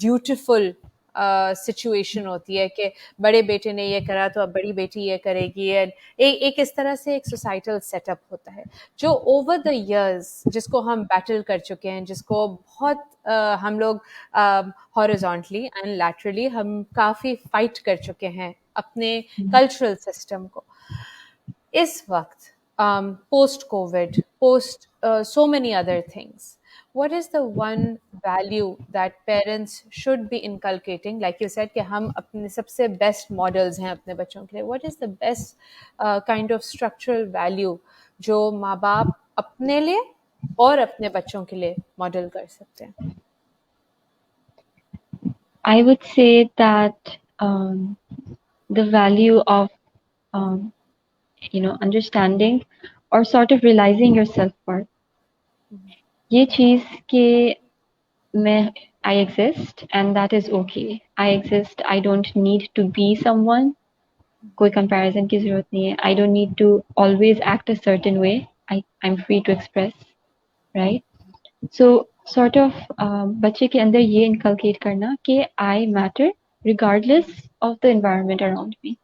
dutiful सिचुएशन होती है कि बड़े बेटे ने ये करा तो अब बड़ी बेटी ये करेगी, एंड एक इस तरह से एक सोसाइटल सेटअप होता है जो ओवर द इयर्स, जिसको हम बैटल कर चुके हैं, जिसको बहुत हम लोग हॉरिजॉन्टली एंड लैटरली हम काफ़ी फाइट कर चुके हैं अपने कल्चरल सिस्टम को। इस वक्त, post COVID, post so many other things, what is the one value that parents should be inculcating? Like you said कि हम अपने सबसे best models हैं अपने बच्चों के लिए. What is the best kind of structural value जो माँ बाप अपने लिए और अपने बच्चों के लिए मॉडल कर सकते हैं? I would say that the value of um, understanding or sort of realizing your self-worth. ये चीज के मैं I exist and that is okay. I exist. I don't need to be someone. कोई comparison की जरूरत नहीं है. I don't need to always act a certain way. I'm free to express, right? So sort of बच्चे के अंदर ये inculcate करना कि I matter regardless of the environment around me,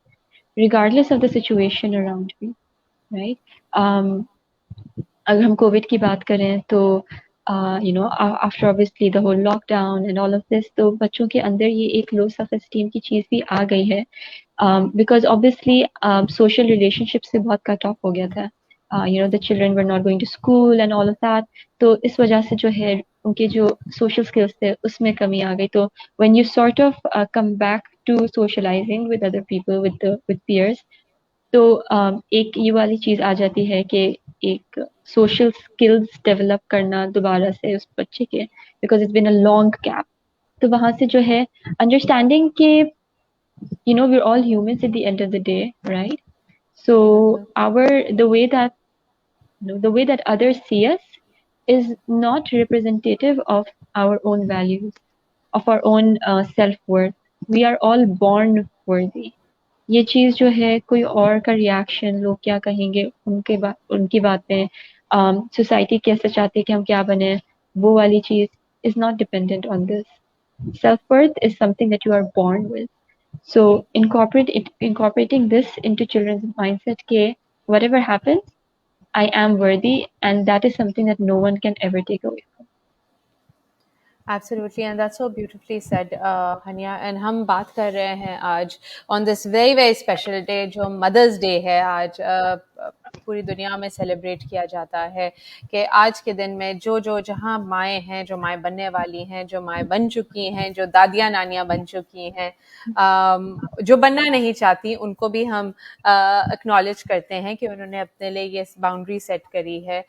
regardless of the situation around me, right? अगर हम Covid की बात करें तो after obviously the whole lockdown and all of this, तो बच्चों के अंदर ये एक लो सेल्फ एस्टीम की चीज़ भी आ गई है, बिकॉज ऑब्वियसली सोशल रिलेशनशिप से बहुत कट ऑफ हो गया था. The children were not going to school and all of that. तो इस वजह से जो है उनके जो सोशल स्किल्स थे उसमें कमी आ गई. तो when you sort of come back to socialising with other people, with peers, तो एक ये वाली चीज आ जाती है कि एक सोशल स्किल्स डेवलप करना दोबारा से उस बच्चे के, because it's been a long gap. तो वहां से जो है अंडरस्टैंडिंग के we're all humans at the end of the day, right? So बिल्कुल. the way that the way that others see us is not representative of our own values, of our own self-worth. We are all born worthy. ये चीज जो है कोई और का reaction, लोग क्या कहेंगे, उनकी बातें, सोसाइटी कैसे चाहती है कि हम क्या बने, वो वाली चीज is not dependent on this. Self-worth is something that you are born with. So incorporating this into children's mindset ke whatever happens, I am worthy, and that is something that no one can ever take away from. Absolutely, and that's so beautifully said, Hania. And हम बात कर रहे हैं आज on this very very special day जो Mother's Day है आज. पूरी दुनिया में सेलिब्रेट किया जाता है कि आज के दिन में जो जो जहाँ माएँ हैं, जो माएँ बनने वाली हैं, जो माएँ बन चुकी हैं, जो दादियाँ नानियाँ बन चुकी हैं, जो बनना नहीं चाहती, उनको भी हम एक्नॉलेज करते हैं कि उन्होंने अपने लिए ये बाउंड्री सेट करी है.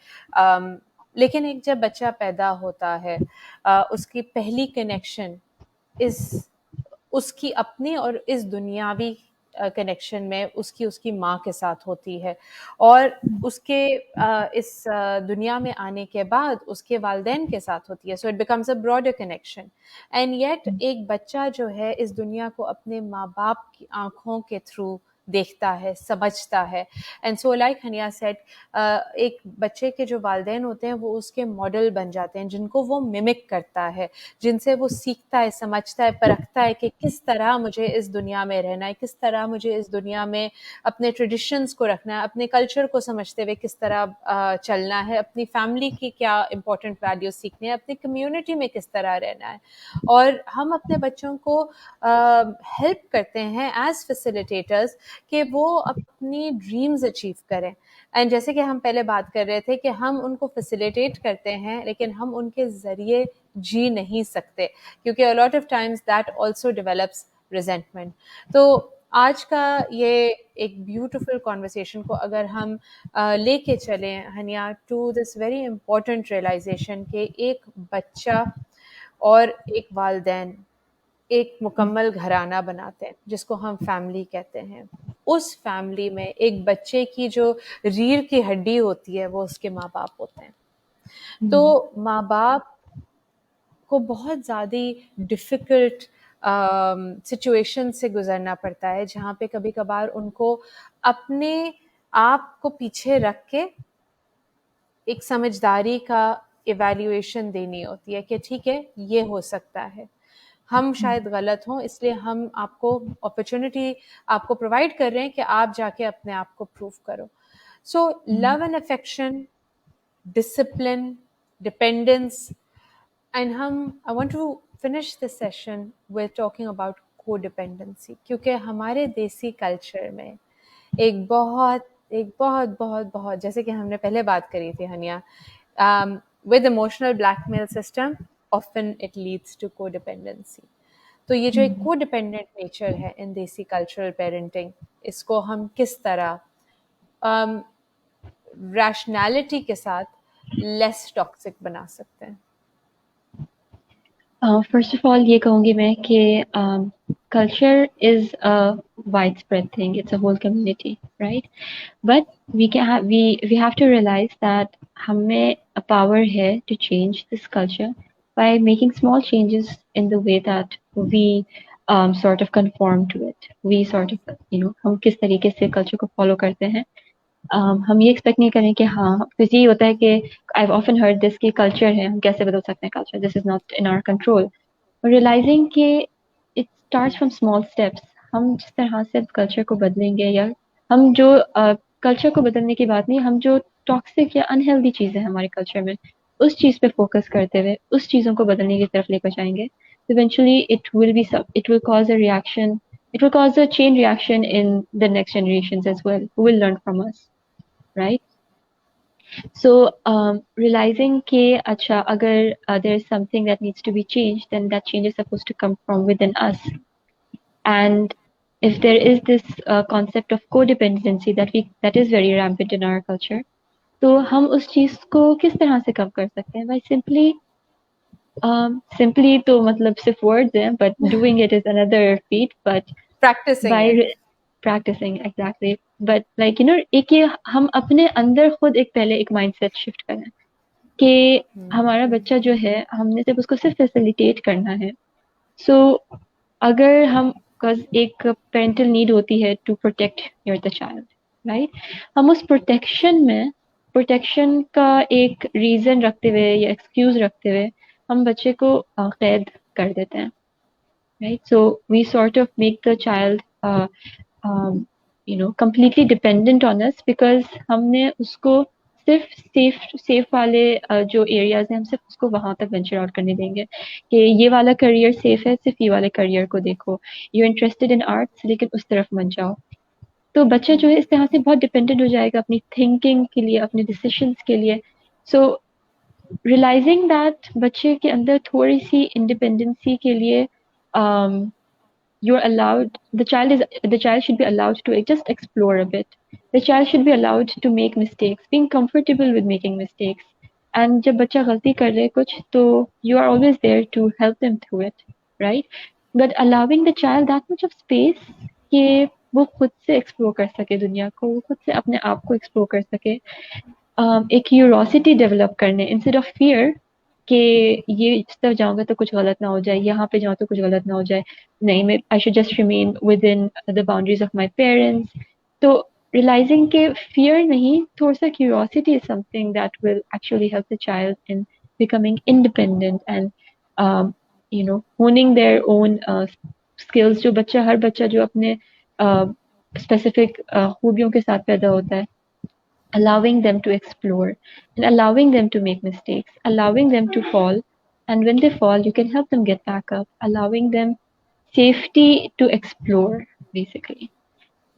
लेकिन एक जब बच्चा पैदा होता है, उसकी पहली कनेक्शन इस उसकी अपनी और इस दुनियावी कनेक्शन में उसकी उसकी माँ के साथ होती है, और उसके इस दुनिया में आने के बाद उसके वालिदैन के साथ होती है. So it becomes a broader connection. And yet एक बच्चा जो है इस दुनिया को अपने माँ बाप की आंखों के थ्रू देखता है, समझता है. And so like Haniyeh said, एक बच्चे के जो वालिदैन होते हैं वो उसके मॉडल बन जाते हैं, जिनको वो मिमिक करता है, जिनसे वो सीखता है, समझता है, परखता है कि किस तरह मुझे इस दुनिया में रहना है, किस तरह मुझे इस दुनिया में अपने ट्रेडिशंस को रखना है, अपने कल्चर को समझते हुए किस तरह चलना है, अपनी फैमिली की क्या इंपॉर्टेंट वैल्यूज सीखनी है, अपनी कम्युनिटी में किस तरह रहना है. और हम अपने बच्चों को हेल्प करते हैं एज फैसिलिटेटर्स कि वो अपनी ड्रीम्स अचीव करें. एंड जैसे कि हम पहले बात कर रहे थे कि हम उनको फैसिलिटेट करते हैं, लेकिन हम उनके ज़रिए जी नहीं सकते, क्योंकि अ lot of times that also develops resentment. तो आज का ये एक ब्यूटीफुल कॉन्वर्सेशन को अगर हम लेके चलें Hania to this very important realisation कि एक बच्चा और एक वालिदैन एक मुकम्मल घराना बनाते हैं, जिसको हम फैमिली कहते हैं. उस फैमिली में एक बच्चे की जो रीढ़ की हड्डी होती है वो उसके माँ बाप होते हैं. तो माँ बाप को बहुत ज़्यादा डिफ़िकल्ट सिचुएशन से गुजरना पड़ता है, जहाँ पे कभी कभार उनको अपने आप को पीछे रख के एक समझदारी का इवैल्यूएशन देनी होती है कि ठीक है, ये हो सकता है. हम शायद गलत हों, इसलिए हम आपको अपॉर्चुनिटी आपको प्रोवाइड कर रहे हैं कि आप जाके अपने आप को प्रूव करो. So love and affection, discipline, dependence, and I want to finish this session with talking about codependency, क्योंकि हमारे देसी कल्चर में एक बहुत जैसे कि हमने पहले बात करी थी Haniyeh, with emotional blackmail system often it leads to codependency. तो ये जो एक कोडिपेंडेंट नेचर है इन देसी कल्चरल पेरेंटिंग, इसको हम किस तरह रैशनैलिटी के साथ लेस टॉक्सिक बना सकते हैं? फर्स्ट ऑफ ऑल ये कहूँगी मैं कि culture is a widespread thing. It's a whole community, right? But we have to realize that हमें a power है to change this culture by making small changes in the way that we sort of conform to it. We sort of हम किस तरीके से culture को follow करते हैं. हम ये एक्सपेक्ट नहीं करें कि हाँ, फिर ये होता है कि आई ऑफन हर्ड दिस कि कल्चर है, हम कैसे बदल सकते हैं culture, this is not in our control. Realizing कि it starts from small steps. हम जिस तरह से कल्चर को बदलेंगे, या हम जो कल्चर को बदलने की बात नहीं, हम जो टॉक्सिक या अनहेल्दी चीज़ें हैं हमारे कल्चर में, उस चीज़ पे फोकस करते हुए उस चीज़ों को बदलने की तरफ लेकर जाएंगे, eventually it will cause a reaction, it will cause a chain reaction in the next generations as well, who will learn from us, right? So realizing ke acha agar there is something that needs to be changed, then that change is supposed to come from within us. And if there is this concept of codependency that is very rampant in our culture, तो हम उस चीज को किस तरह से कम कर सकते हैं? By simply तो मतलब सिर्फ words हैं, but doing it is another feat. But practicing by it. practicing, exactly. But like एक ये हम अपने अंदर खुद पहले एक माइंडसेट शिफ्ट करें कि हमारा बच्चा जो है, हमने सिर्फ उसको सिर्फ फैसिलिटेट करना है. सो अगर हम एक पेरेंटल नीड होती है to protect your the child, right? हम उस प्रोटेक्शन का एक रीजन रखते हुए या एक्सक्यूज रखते हुए हम बच्चे को कैद कर देते हैं, right? So we sort of make the child completely dependent on us, because हमने उसको सिर्फ सेफ वाले जो एरियाज हैं, हम सिर्फ उसको वहां तक वेंचर आउट करने देंगे कि ये वाला करियर सेफ है, सिर्फ ये वाले करियर को देखो, यू इंटरेस्टेड इन आर्ट्स लेकिन उस तरफ मत जाओ. तो बच्चा जो है इस तरह से बहुत डिपेंडेंट हो जाएगा अपनी थिंकिंग के लिए, अपने डिसीजंस के लिए. सो रियलाइजिंग दैट बच्चे के अंदर थोड़ी सी इंडिपेंडेंसी के लिए you're allowed the child should be allowed to just explore a bit. The child should be allowed to make mistakes, being comfortable with making mistakes. And जब बच्चा गलती कर ले कुछ, तो you are always there to help them through it, right? But allowing the child that much of space कि वो खुद से एक्सप्लोर कर सके दुनिया को, वो खुद से अपने आप को एक्सप्लोर कर सके, एक क्यूरोसिटी डेवलप करने इंस्टेड ऑफ फियर कि ये इस तरफ जाऊंगा तो कुछ गलत ना हो जाए, यहाँ पे जाऊँ तो कुछ गलत ना हो जाए, नहीं मैं I should just remain with in the boundaries of my parents. तो रियलाइजिंग के फियर नहीं, थोड़ा सा curiosity is something that will actually help the child in becoming independent and honing their own skills. जो बच्चा, हर बच्चा जो अपने स्पेसिफिक खूबियों के साथ पैदा होता है, allowing them to explore and allowing them to make mistakes, allowing them to fall. And when they fall, you can help them get back up, allowing them safety to explore, basically.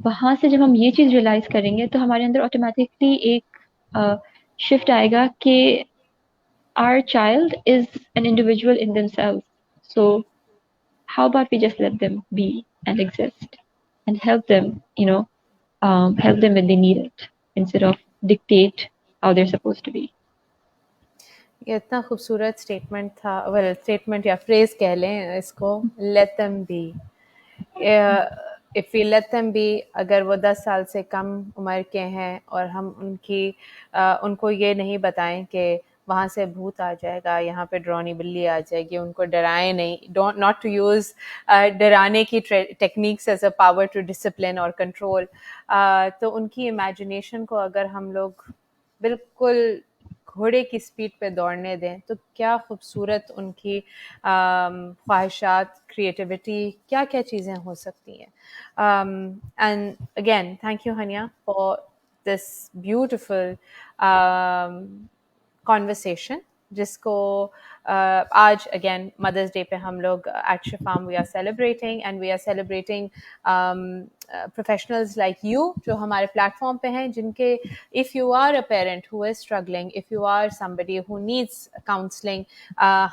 वहां से जब हम ये चीज realise करेंगे, तो हमारे अंदर ऑटोमेटिकली एक शिफ्ट आएगा कि our child is an individual in themselves. So how about we just let them be and exist and help them, help them when they need it, instead of dictate how they're supposed to be. ये इतना खूबसूरत statement था, well statement या phrase कह लें इसको, let them be. If we let them be, अगर वो 10 साल से कम उम्र के हैं और हम उनको ये नहीं बताएं कि वहाँ से भूत आ जाएगा, यहाँ पे डरावनी बिल्ली आ जाएगी, उनको डराएं नहीं, डोंट नॉट टू यूज़ डराने की techniques as a power to discipline और कंट्रोल. तो उनकी इमेजिनेशन को अगर हम लोग बिल्कुल घोड़े की स्पीड पे दौड़ने दें, तो क्या खूबसूरत उनकी ख्वाहिशात, क्रिएटिविटी, क्या-क्या चीज़ें हो सकती हैं। And again thank you Haniya for this beautiful conversation, जिसको आज अगेन मदर्स डे पे हम लोग एट शिफाम we are celebrating, and we are celebrating professionals like you जो हमारे प्लेटफॉर्म पे हैं, जिनके if you are a parent who is struggling, if you are somebody who needs counseling,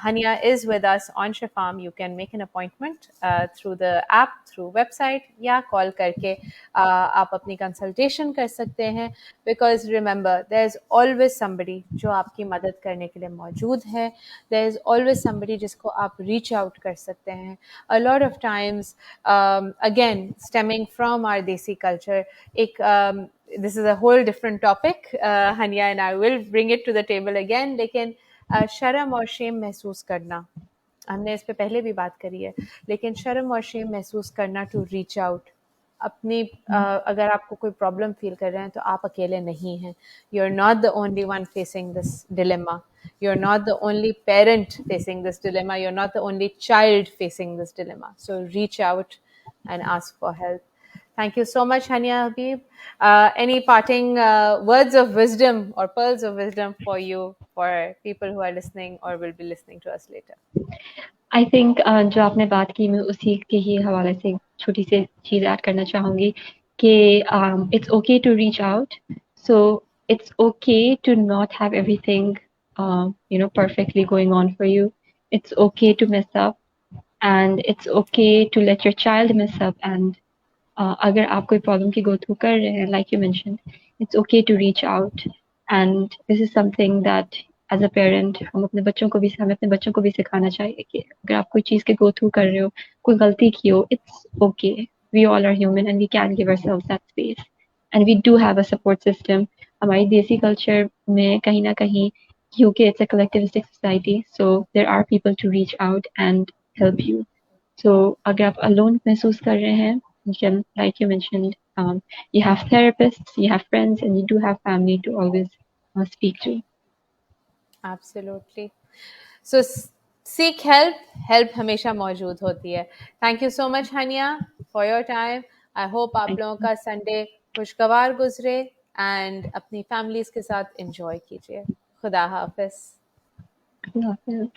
Hania is with us on Shifam. You can make an appointment through the app, through website, या call करके आप अपनी consultation कर सकते हैं, because remember there is always somebody जो आपकी मदद करने के लिए मौजूद है, देयर इज ऑलवेज somebody जिसको आप रीच आउट कर सकते हैं. A lot of times, again stemming from our Desi culture, एक this is a whole different topic, Hania and I will bring it to the table again, लेकिन शर्म और Shem महसूस करना, हमने इस पे पहले भी बात करी है, लेकिन शर्म और शेम महसूस करना टू रीच आउट अपनी अगर आपको कोई प्रॉब्लम फील कर रहे हैं तो आप अकेले नहीं हैं. You are not the only one facing this dilemma. You are not the only parent facing this dilemma. You're not the only child facing this dilemma. So reach out and ask for help. Thank you so much, Hania Habib. Any parting words of wisdom or pearls of wisdom for you, for people who are listening or will be listening to us later? I think जो आपने बात की मैं उसी के ही हवाले से एक छोटी सी चीज़ ऐड करना चाहूँगी कि it's okay to reach out. So it's okay to not have everything you know perfectly going on for you. It's okay to mess up, and it's okay to let your child mess up. And अगर आप कोई problem की go through कर रहे हैं, like you mention, it's okay to reach out. And this is something that as a parent हमें अपने बच्चों को भी सिखाना चाहिए कि अगर आप कोई चीज़ के गो थ्रू कर रहे हो, कोई गलती की हो, it's okay. We all are human and we can give ourselves that space, and we do have a support system. हमारी देसी कल्चर में कहीं ना कहीं, क्योंकि it's a collectivistic society, so there are people to reach out and help you. So अगर आप alone महसूस कर रहे हैं, you can, like you mentioned, you have therapists, you have friends, and you do have family to always speak to. Absolutely. So seek help. Help हमेशा मौजूद होती है. Thank you so much, Hania, for your time. I hope आप Thank लोगों you. का Sunday खुशगवार गुजरे and अपनी families के साथ enjoy कीजिए. खुदा हाफिज. Allah Hafiz.